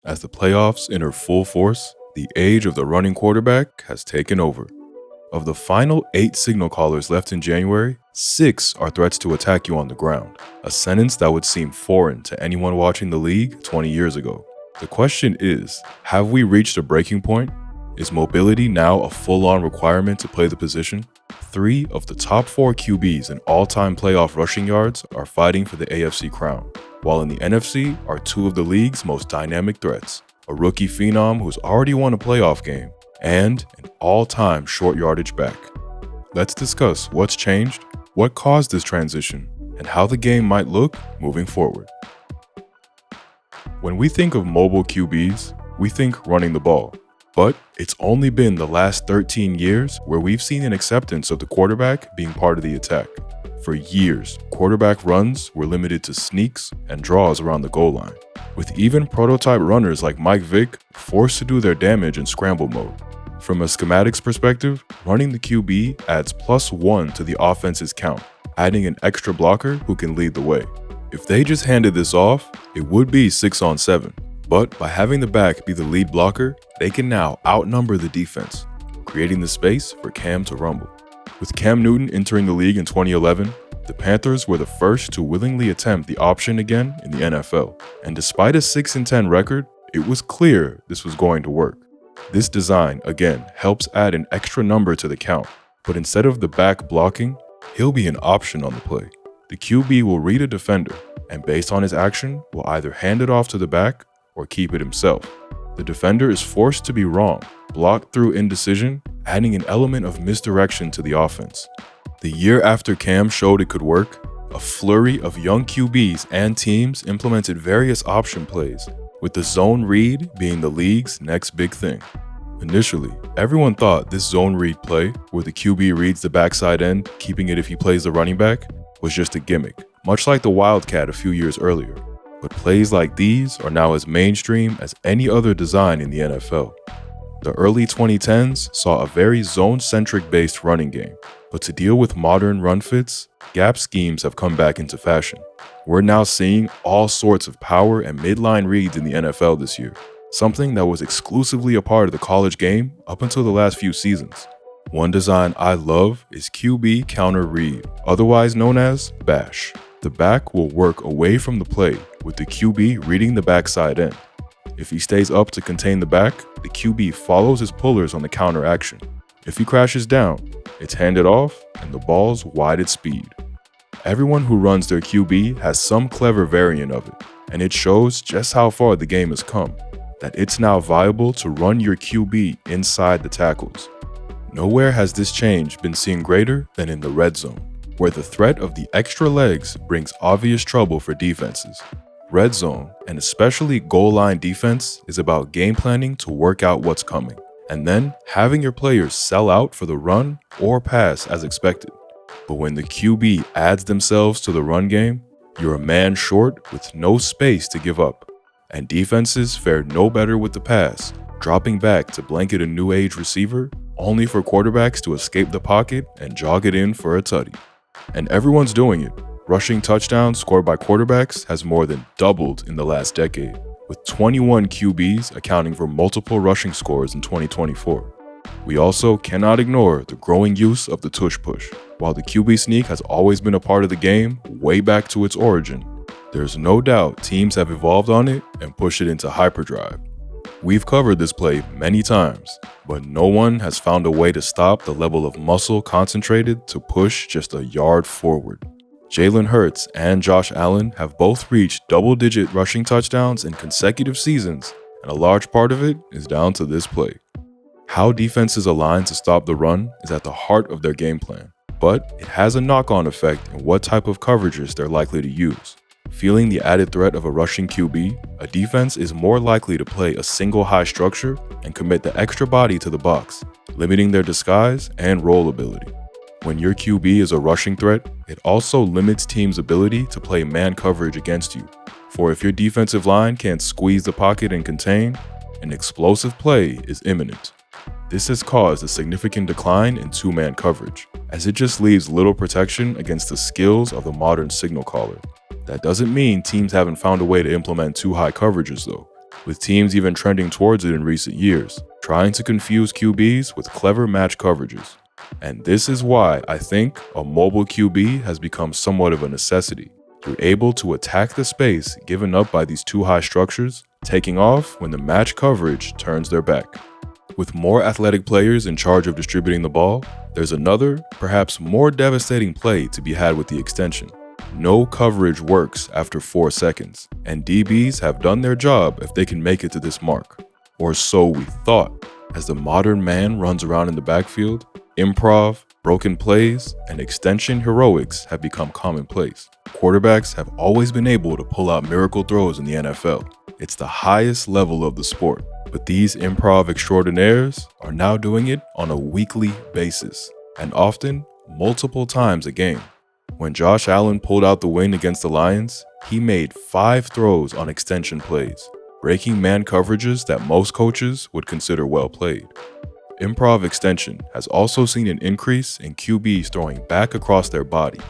As the playoffs enter full force, the age of the running quarterback has taken over. Of the final 8 signal callers left in January, 6 are threats to attack you on the ground, a sentence that would seem foreign to anyone watching the league 20 years ago. The question is, have we reached a breaking point? Is mobility now a full-on requirement to play the position? 3 of the top 4 QBs in all-time playoff rushing yards are fighting for the AFC crown, while in the NFC are 2 of the league's most dynamic threats, a rookie phenom who's already won a playoff game, and an all-time short yardage back. Let's discuss what's changed, what caused this transition, and how the game might look moving forward. When we think of mobile QBs, we think running the ball. But it's only been the last 13 years where we've seen an acceptance of the quarterback being part of the attack. For years, quarterback runs were limited to sneaks and draws around the goal line, with even prototype runners like Mike Vick forced to do their damage in scramble mode. From a schematics perspective, running the QB adds +1 to the offense's count, adding an extra blocker who can lead the way. If they just handed this off, it would be 6-on-7. But by having the back be the lead blocker, they can now outnumber the defense, creating the space for Cam to rumble. With Cam Newton entering the league in 2011, the Panthers were the first to willingly attempt the option again in the NFL. And despite a 6-10 record, it was clear this was going to work. This design, again, helps add an extra number to the count, but instead of the back blocking, he'll be an option on the play. The QB will read a defender, and based on his action, will either hand it off to the back or keep it himself. The defender is forced to be wrong, blocked through indecision, adding an element of misdirection to the offense. The year after Cam showed it could work, a flurry of young QBs and teams implemented various option plays, with the zone read being the league's next big thing. Initially, everyone thought this zone read play, where the QB reads the backside end, keeping it if he plays the running back, was just a gimmick, much like the Wildcat a few years earlier. But plays like these are now as mainstream as any other design in the NFL. The early 2010s saw a very zone-centric based running game, but to deal with modern run fits, gap schemes have come back into fashion. We're now seeing all sorts of power and midline reads in the NFL this year, something that was exclusively a part of the college game up until the last few seasons. One design I love is QB counter read, otherwise known as BASH. The back will work away from the play, with the QB reading the backside end. If he stays up to contain the back, the QB follows his pullers on the counter action. If he crashes down, it's handed off and the ball's wide at speed. Everyone who runs their QB has some clever variant of it, and it shows just how far the game has come, that it's now viable to run your QB inside the tackles. Nowhere has this change been seen greater than in the red zone, where the threat of the extra legs brings obvious trouble for defenses. Red zone, and especially goal line defense, is about game planning to work out what's coming, and then having your players sell out for the run or pass as expected. But when the QB adds themselves to the run game, you're a man short with no space to give up, and defenses fared no better with the pass, dropping back to blanket a new age receiver, only for quarterbacks to escape the pocket and jog it in for a tutty. And everyone's doing it. Rushing touchdowns scored by quarterbacks has more than doubled in the last decade, with 21 QBs accounting for multiple rushing scores in 2024. We also cannot ignore the growing use of the tush push. While the QB sneak has always been a part of the game way back to its origin, there's no doubt teams have evolved on it and pushed it into hyperdrive. We've covered this play many times, but no one has found a way to stop the level of muscle concentrated to push just a yard forward. Jalen Hurts and Josh Allen have both reached double-digit rushing touchdowns in consecutive seasons, and a large part of it is down to this play. How defenses align to stop the run is at the heart of their game plan, but it has a knock-on effect in what type of coverages they're likely to use. Feeling the added threat of a rushing QB, a defense is more likely to play a single high structure and commit the extra body to the box, limiting their disguise and roll ability. When your QB is a rushing threat, it also limits teams' ability to play man coverage against you. For if your defensive line can't squeeze the pocket and contain, an explosive play is imminent. This has caused a significant decline in two-man coverage, as it just leaves little protection against the skills of the modern signal caller. That doesn't mean teams haven't found a way to implement two high coverages though. with teams even trending towards it in recent years, trying to confuse QBs with clever match coverages. And this is why I think a mobile QB has become somewhat of a necessity. You're able to attack the space given up by these two high structures, taking off when the match coverage turns their back. With more athletic players in charge of distributing the ball, there's another, perhaps more devastating play to be had with the extension. No coverage works after 4 seconds, and DBs have done their job if they can make it to this mark. Or so we thought. As the modern man runs around in the backfield, improv, broken plays, and extension heroics have become commonplace. Quarterbacks have always been able to pull out miracle throws in the NFL. It's the highest level of the sport, but these improv extraordinaires are now doing it on a weekly basis, and often multiple times a game. When Josh Allen pulled out the win against the Lions, he made 5 throws on extension plays, breaking man coverages that most coaches would consider well played. Improv extension has also seen an increase in QBs throwing back across their body,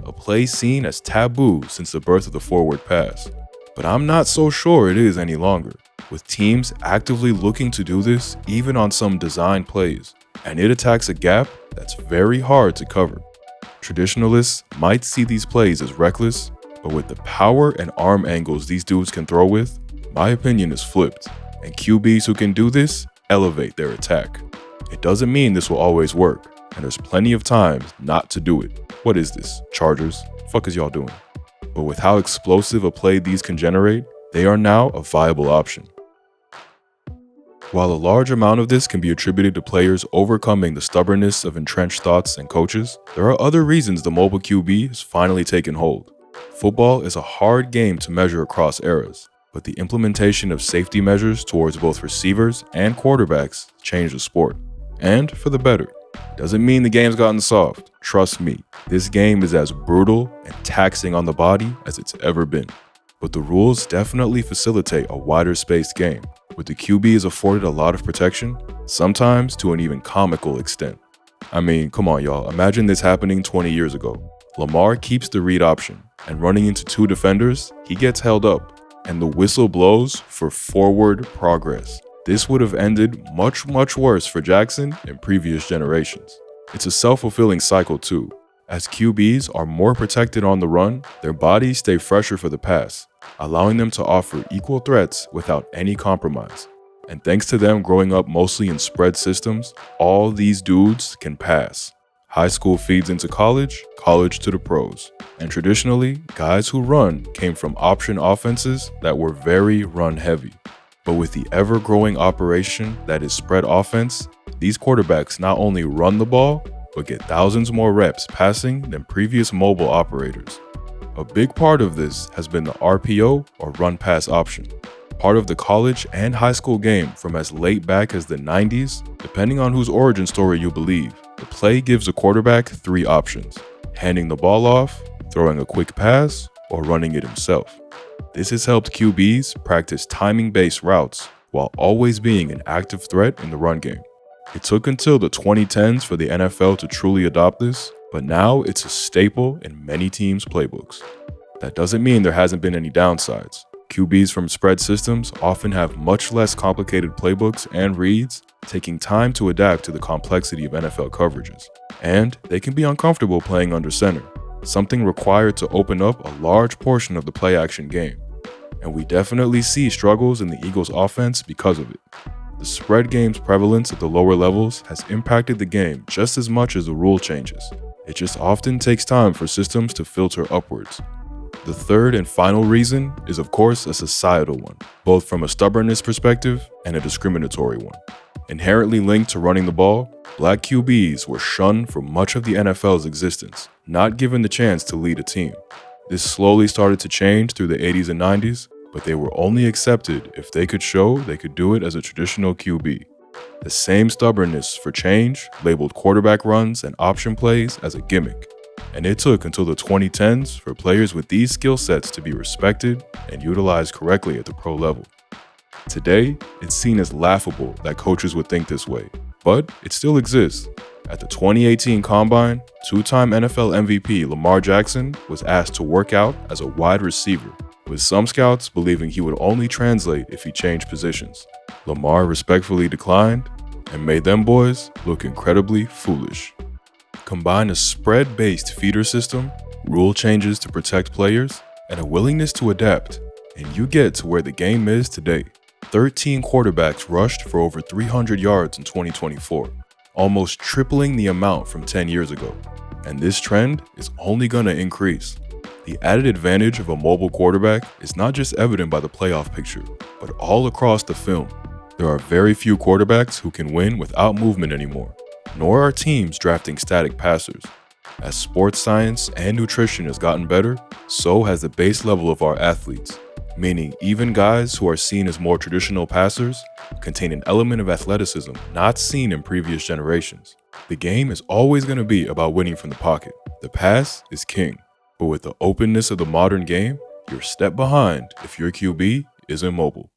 a play seen as taboo since the birth of the forward pass. But I'm not so sure it is any longer, with teams actively looking to do this even on some design plays, and it attacks a gap that's very hard to cover. Traditionalists might see these plays as reckless, but with the power and arm angles these dudes can throw with, my opinion is flipped, and QBs who can do this elevate their attack. It doesn't mean this will always work, and there's plenty of times not to do it. What is this, Chargers? Fuck is y'all doing? But with how explosive a play these can generate, they are now a viable option. While a large amount of this can be attributed to players overcoming the stubbornness of entrenched thoughts and coaches, there are other reasons the mobile QB has finally taken hold. Football is a hard game to measure across eras, but the implementation of safety measures towards both receivers and quarterbacks changed the sport, and for the better. Doesn't mean the game's gotten soft. Trust me, this game is as brutal and taxing on the body as it's ever been. But the rules definitely facilitate a wider spaced game, with the QBs afforded a lot of protection, sometimes to an even comical extent. I mean, come on y'all, imagine this happening 20 years ago. Lamar keeps the read option, and running into 2 defenders, he gets held up, and the whistle blows for forward progress. This would have ended much worse for Jackson in previous generations. It's a self-fulfilling cycle too. As QBs are more protected on the run, their bodies stay fresher for the pass, allowing them to offer equal threats without any compromise. And thanks to them growing up mostly in spread systems, all these dudes can pass. High school feeds into college, college to the pros. And traditionally, guys who run came from option offenses that were very run heavy. But with the ever-growing operation that is spread offense, these quarterbacks not only run the ball, but get thousands more reps passing than previous mobile operators. A big part of this has been the RPO or run-pass option, part of the college and high school game from as late back as the 90s, depending on whose origin story you believe. The play gives a quarterback 3 options: handing the ball off, throwing a quick pass, or running it himself. This has helped QBs practice timing-based routes while always being an active threat in the run game. It took until the 2010s for the NFL to truly adopt this, but now it's a staple in many teams' playbooks. That doesn't mean there hasn't been any downsides. QBs from spread systems often have much less complicated playbooks and reads, taking time to adapt to the complexity of NFL coverages. And they can be uncomfortable playing under center, something required to open up a large portion of the play-action game. And we definitely see struggles in the Eagles' offense because of it. The spread game's prevalence at the lower levels has impacted the game just as much as the rule changes. It just often takes time for systems to filter upwards. The third and final reason is of course a societal one, both from a stubbornness perspective and a discriminatory one. Inherently linked to running the ball, black QBs were shunned for much of the NFL's existence, not given the chance to lead a team. This slowly started to change through the 80s and 90s, but they were only accepted if they could show they could do it as a traditional QB. The same stubbornness for change labeled quarterback runs and option plays as a gimmick, and it took until the 2010s for players with these skill sets to be respected and utilized correctly at the pro level. Today, it's seen as laughable that coaches would think this way, but it still exists. At the 2018 Combine, two-time NFL MVP Lamar Jackson was asked to work out as a wide receiver, with some scouts believing he would only translate if he changed positions. Lamar respectfully declined and made them boys look incredibly foolish. Combine a spread-based feeder system, rule changes to protect players, and a willingness to adapt, and you get to where the game is today. 13 quarterbacks rushed for over 300 yards in 2024, almost tripling the amount from 10 years ago. And this trend is only going to increase. The added advantage of a mobile quarterback is not just evident by the playoff picture, but all across the film. There are very few quarterbacks who can win without movement anymore, nor are teams drafting static passers. As sports science and nutrition has gotten better, so has the base level of our athletes, meaning even guys who are seen as more traditional passers contain an element of athleticism not seen in previous generations. The game is always going to be about winning from the pocket. The pass is king, but with the openness of the modern game, you're a step behind if your QB isn't mobile.